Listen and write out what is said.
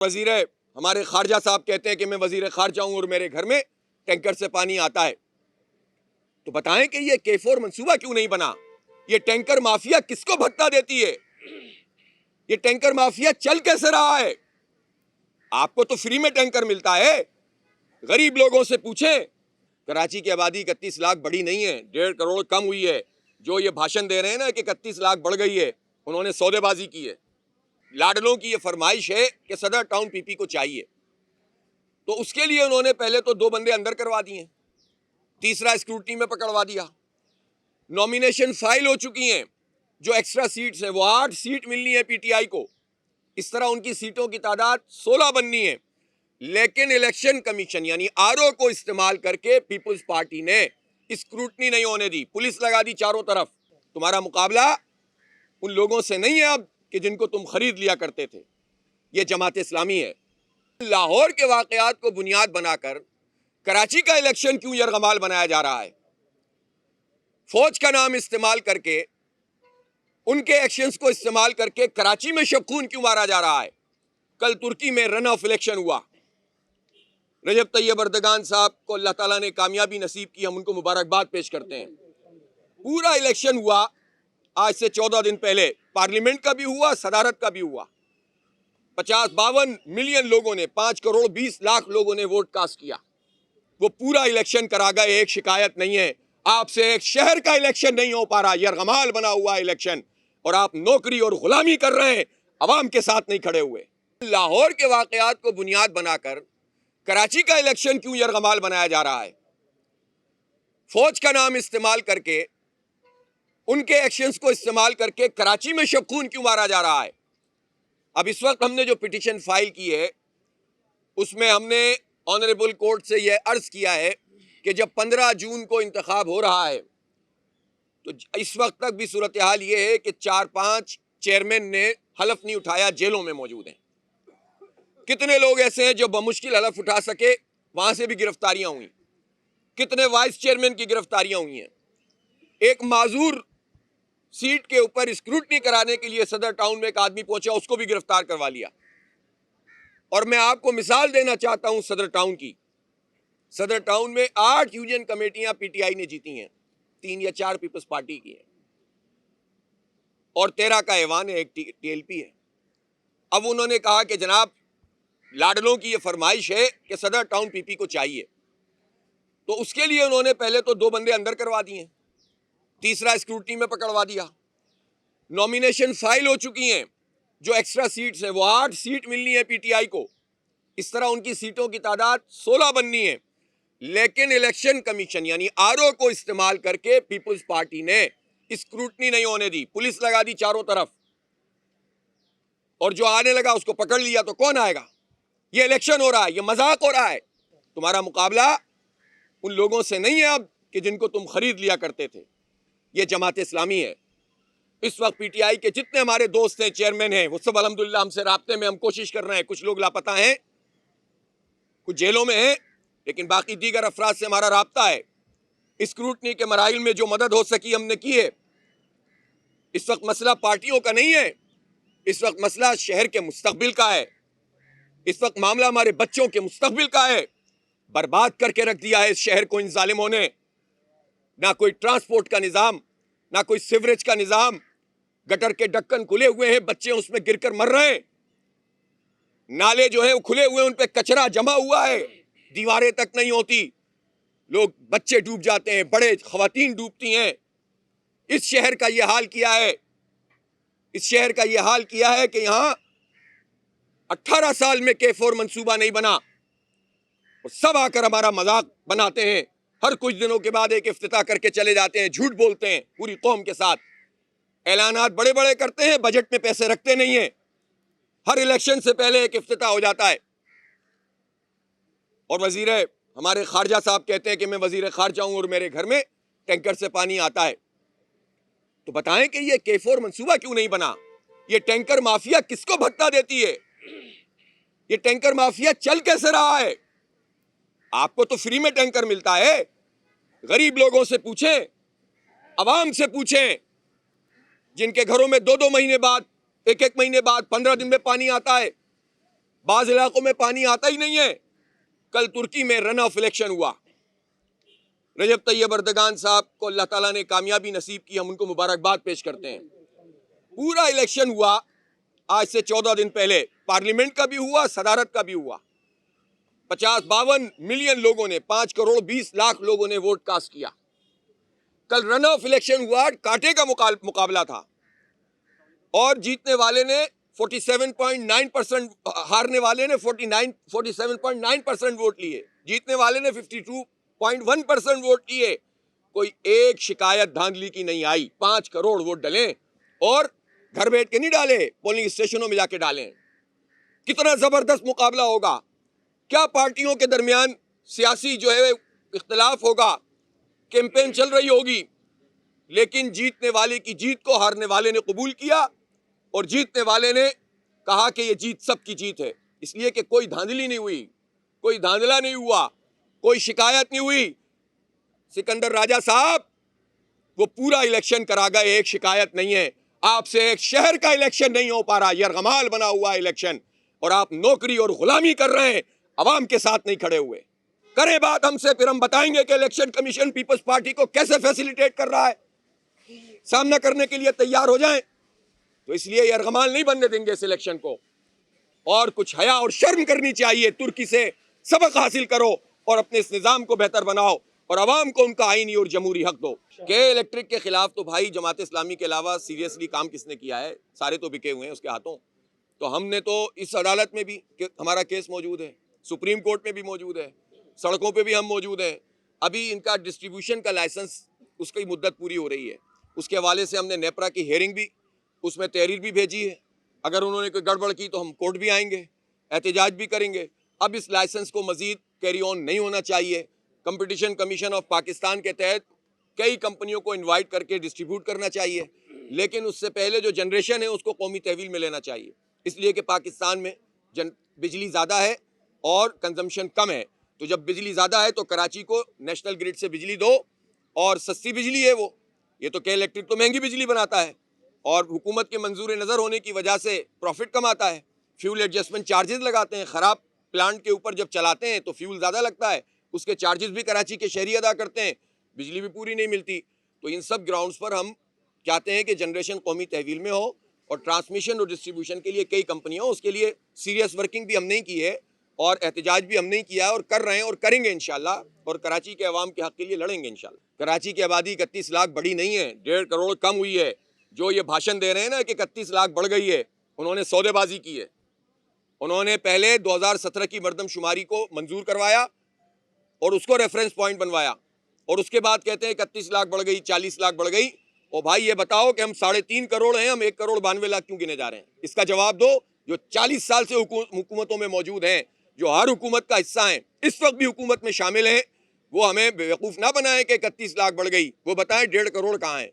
वजीर हमारे खारजा साहब कहते हैं कि मैं वजीर खारजा हूं और मेरे घर में टैंकर से पानी आता है। तो बताएं कि ये K4 मंसूबा क्यों नहीं बना? ये टैंकर माफिया किसको भत्ता देती है? ये टैंकर माफिया चल कैसे रहा है? आपको तो फ्री में टैंकर मिलता है। गरीब लोगों से पूछें। कराची की आबादी 31 लाख बढ़ी नहीं है, 1.5 करोड़ कम हुई है। जो ये भाषण दे रहे हैं ना कि 31 लाख बढ़ गई है, उन्होंने सौदेबाजी की है। लाडलों की ये फरमाइश है कि सदर टाउन पीपी को चाहिए, तो उसके लिए उन्होंने पहले तो 2 बंदे अंदर करवा दिए, तीसरा स्क्रूटनी में पकड़वा दिया। नॉमिनेशन फाइल हो चुकी हैं। जो एक्स्ट्रा सीट्स हैं वो 8 सीट मिलनी है पीटीआई को। इस तरह उनकी सीटों की तादाद 16 बननी है। लेकिन इलेक्शन कमीशन यानी आरओ को इस्तेमाल करके पीपुल्स पार्टी ने स्क्रूटनी नहीं होने दी, पुलिस लगा दी चारों तरफ। तुम्हारा मुकाबला उन लोगों से नहीं है अब कि जिनको तुम खरीद लिया करते थे। ये जमात इस्लामी है। लाहौर के वाकयात को बुनियाद बनाकर कराची का इलेक्शन क्यों यरगमाल बनाया जा रहा है? फौज का नाम इस्तेमाल करके, उनके एक्शंस को इस्तेमाल करके कराची में शबखून क्यों मारा जा रहा है? कल तुर्की में रन ऑफ इलेक्शन हुआ। रजब तैयब अर्दगान साहब को अल्लाह ताला ने कामयाबी नसीब की, हम उनको मुबारकबाद पेश करते हैं। पूरा इलेक्शन हुआ आज से 14 दिन पहले, पार्लियामेंट का भी हुआ, सदारत का भी हुआ। 52 मिलियन लोगों ने, 5 करोड़ 20 लाख लोगों ने वोट कास्ट किया। वो पूरा इलेक्शन करा गए, एक शिकायत नहीं है। आपसे एक शहर का इलेक्शन नहीं हो पा रहा, यरगमाल बना हुआ इलेक्शन, और आप नौकरी और गुलामी कर रहे हैं, अवाम के साथ नहीं खड़े हुए। लाहौर के वाकयात को बुनियाद बनाकर कराची का इलेक्शन क्यों यरगमाल बनाया जा रहा है? फौज का नाम इस्तेमाल करके, उनके एक्शंस को इस्तेमाल करके कराची में शबखून क्यों मारा जा रहा है? अब इस वक्त हमने जो पिटीशन फाइल की है उसमें हमने ऑनरेबल कोर्ट से यह अर्ज किया है कि जब 15 जून को इंतखाब हो रहा है तो इस वक्त तक भी सूरत हाल ये है कि 4-5 चेयरमैन ने हलफ नहीं उठाया, जेलों में मौजूद हैं। कितने लोग ऐसे हैं जो बमुश्किल हलफ उठा सके, वहां से भी गिरफ्तारियां हुई। कितने वाइस चेयरमैन की गिरफ्तारियां हुई हैं। एक माजूर सीट के ऊपर स्क्रूटनी कराने के लिए सदर टाउन में एक आदमी पहुंचा, उसको भी गिरफ्तार करवा लिया। और मैं आपको मिसाल देना चाहता हूं सदर टाउन की। सदर टाउन में 8 यूनियन कमेटियां पीटीआई ने जीती हैं, 3 या 4 पीपल्स पार्टी की हैं, और 13 का ऐवान है, एक टीएलपी है। अब उन्होंने कहा कि जनाब लाडलों की यह फरमाइश है कि सदर टाउन पीपी को चाहिए, तो उसके लिए उन्होंने पहले तो 2 बंदे अंदर करवा दिए, तीसरा स्क्रूटनी में पकड़वा दिया। नॉमिनेशन फाइल हो चुकी हैं। जो एक्स्ट्रा सीट्स हैं वो 8 सीट मिलनी है पीटीआई को। इस तरह उनकी सीटों की तादाद 16 बननी है। लेकिन इलेक्शन कमीशन यानी आरओ को इस्तेमाल करके पीपुल्स पार्टी ने स्क्रूटनी नहीं होने दी, पुलिस लगा दी चारों तरफ, और जो आने लगा उसको पकड़ लिया। तो कौन आएगा? ये इलेक्शन हो रहा है, ये मजाक हो रहा है। तुम्हारा मुकाबला उन लोगों से नहीं है अब कि जिनको तुम खरीद लिया करते थे। ये जमात इस्लामी है। इस वक्त पीटीआई के जितने हमारे दोस्त हैं, चेयरमैन हैं, वो सब अल्हम्दुलिल्लाह हमसे राब्ते में, हम कोशिश कर रहे हैं। कुछ लोग लापता हैं, कुछ जेलों में हैं, लेकिन बाकी दीगर अफराद से हमारा राब्ता है। स्क्रूटनी के मराइल में जो मदद हो सकी हमने की है। इस वक्त मसला पार्टियों का नहीं है, इस वक्त मसला शहर के मुस्तकबिल का है। इस वक्त मामला हमारे बच्चों के मुस्तकबिल का है। बर्बाद करके रख दिया है इस शहर को इन जालिमों ने। ना कोई ट्रांसपोर्ट का निजाम, ना कोई सीवरेज का निजाम। गटर के ढक्कन खुले हुए हैं, बच्चे उसमें गिरकर मर रहे हैं। नाले जो हैं वो खुले हुए हैं, उन पे कचरा जमा हुआ है, दीवारें तक नहीं होती। लोग, बच्चे डूब जाते हैं, बड़े खवातीन डूबती हैं। इस शहर का ये हाल किया है। इस शहर का ये हाल किया है कि यहां 18 साल में K4 मंसूबा नहीं बना, और सब आकर हमारा मजाक बनाते हैं। हर कुछ दिनों के बाद एक इफ्तिताह करके चले जाते हैं, झूठ बोलते हैं पूरी कौम के साथ। ऐलानात बड़े बड़े करते हैं, बजट में पैसे रखते नहीं हैं। हर इलेक्शन से पहले एक इफ्तिताह हो जाता है। और वजीर हमारे खारजा साहब कहते हैं कि मैं वजीर खारजा हूं और मेरे घर में टैंकर से पानी आता है। तो बताएं कि ये K4 मंसूबा क्यों नहीं बना? ये टैंकर माफिया किसको भत्ता देती है? ये टैंकर माफिया चल कैसे रहा है? आपको तो फ्री में टैंकर मिलता है। गरीब लोगों से पूछें, अवाम से पूछें, जिनके घरों में 2-2 महीने बाद, 1-1 महीने बाद, 15 दिन में पानी आता है। बाज इलाकों में पानी आता ही नहीं है। कल तुर्की में रन ऑफ इलेक्शन हुआ, रजब तैयब अर्दगान साहब को अल्लाह ताला ने कामयाबी नसीब की, हम उनको मुबारकबाद पेश करते हैं। पूरा इलेक्शन हुआ आज से 14 दिन पहले, पार्लियामेंट का भी हुआ, सदारत का भी हुआ। 50-52 मिलियन लोगों ने, 5 करोड़ 20 लाख लोगों ने वोट कास्ट किया। कल रन ऑफ इलेक्शन हुआ, कांटे का मुकाबला था और जीतने वाले ने 47.9%, हारने वाले ने 47.9% वोट लिए, जीतने वाले ने 52.1% वोट लिए। कोई एक शिकायत धांधली की नहीं आई। 5 करोड़ वोट डले और घर बैठ के नहीं डाले, पोलिंग स्टेशनों में जाके डाले। कितना जबरदस्त मुकाबला होगा, क्या पार्टियों के दरमियान सियासी जो है इख्तिलाफ होगा, कैंपेन चल रही होगी, लेकिन जीतने वाले की जीत को हारने वाले ने कबूल किया और जीतने वाले ने कहा कि ये जीत सबकी जीत है, इसलिए कि कोई धांधली नहीं हुई, कोई धांधला नहीं हुआ, कोई शिकायत नहीं हुई। सिकंदर राजा साहब वो पूरा इलेक्शन करा गए, एक शिकायत नहीं है। आपसे एक शहर का इलेक्शन नहीं हो पा रहा, यरगमाल बना हुआ इलेक्शन, और आप नौकरी और गुलामी कर रहे हैं, अवाम के साथ नहीं खड़े हुए। करें बात हमसे, फिर हम बताएंगे कि इलेक्शन कमीशन पीपल्स पार्टी को कैसे फैसिलिटेट कर रहा है। सामना करने के लिए तैयार हो जाएं। तो इसलिए यरगमाल नहीं बनने देंगे इस इलेक्शन को, और कुछ हया और शर्म करनी चाहिए। तुर्की से सबक हासिल करो और अपने इस निजाम को बेहतर बनाओ और अवाम को उनका आईनी और जमहूरी हक दो। के इलेक्ट्रिक के खिलाफ तो भाई जमात इस्लामी के अलावा सीरियसली काम किसने किया है? सारे तो बिके हुए हैं उसके हाथों। तो हमने तो इस अदालत में भी हमारा केस मौजूद है, सुप्रीम कोर्ट में भी मौजूद है, सड़कों पे भी हम मौजूद हैं। अभी इनका डिस्ट्रीब्यूशन का लाइसेंस, उसकी मुद्दत पूरी हो रही है, उसके हवाले से हमने नेपरा की हेयरिंग भी, उसमें तहरीर भी भेजी है। अगर उन्होंने कोई गड़बड़ की तो हम कोर्ट भी आएंगे, एहतजाज भी करेंगे। अब इस लाइसेंस को मजीद कैरी ऑन नहीं होना चाहिए। कंपटीशन कमीशन ऑफ पाकिस्तान के तहत कई कंपनियों को इनवाइट करके डिस्ट्रीब्यूट करना चाहिए, लेकिन उससे पहले जो जनरेशन है उसको कौमी तहवील में लेना चाहिए, इसलिए कि पाकिस्तान में बिजली ज़्यादा है और कंजम्पशन कम है। तो जब बिजली ज़्यादा है तो कराची को नेशनल ग्रिड से बिजली दो, और सस्ती बिजली है वो। ये तो के इलेक्ट्रिक तो महंगी बिजली बनाता है और हुकूमत के मंजूर नज़र होने की वजह से प्रॉफिट कमाता है। फ्यूल एडजस्टमेंट चार्जेस लगाते हैं, ख़राब प्लांट के ऊपर जब चलाते हैं तो फ्यूल ज़्यादा लगता है, उसके चार्जेस भी कराची के शहरी अदा करते हैं, बिजली भी पूरी नहीं मिलती। तो इन सब ग्राउंड्स पर हम चाहते हैं कि जनरेशन कौमी तहवील में हो और ट्रांसमिशन और डिस्ट्रीब्यूशन के लिए कई कंपनियाँ, उसके लिए सीरियस वर्किंग भी हम नहीं की है और एहतजाज भी हम नहीं किया है और कर रहे हैं और करेंगे इंशाल्लाह, और कराची के अवाम के हक़ के लिए लड़ेंगे इंशाल्लाह। कराची की आबादी 31 लाख बड़ी नहीं है, 1.5 करोड़ कम हुई है। जो ये भाषण दे रहे हैं ना कि 31 लाख बढ़ गई है, उन्होंने सौदेबाजी की है। उन्होंने पहले 2017 की मरदमशुमारी को मंजूर करवाया और उसको रेफरेंस पॉइंट बनवाया, और उसके बाद कहते हैं 31 लाख बढ़ गई, 40 लाख बढ़ गई। और भाई ये बताओ कि हम 3.5 करोड़ हैं, हम 1 करोड़ 92 लाख क्यों गिने जा रहे हैं? इसका जवाब दो। जो 40 साल से हुकूमतों में मौजूद हैं, जो हर हुकूमत का हिस्सा हैं, इस वक्त भी हुकूमत में शामिल हैं, वो हमें बेवकूफ़ ना बनाएं कि 31 लाख बढ़ गई, वो बताएं 1.5 करोड़ कहाँ है।